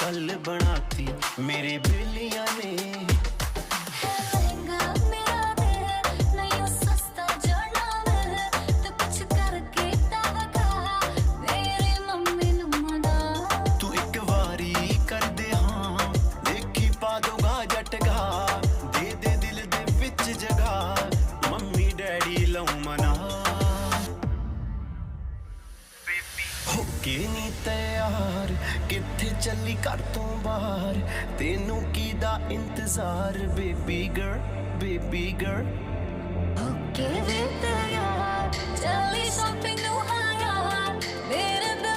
हल बनाती मेरे बेलिया ने। तू एक वारी कर दे हाँ, देखी पा दूंगा झटका, दे दे दिल दे विच जगह, मम्मी डैडी लऊं मना। होके नी तैयार किथे चली घर तो बाहर, तेनू कीदा इंतजार बेबी गर्ल बेबी गर्ल। होके नी तैयार चली शॉपिंग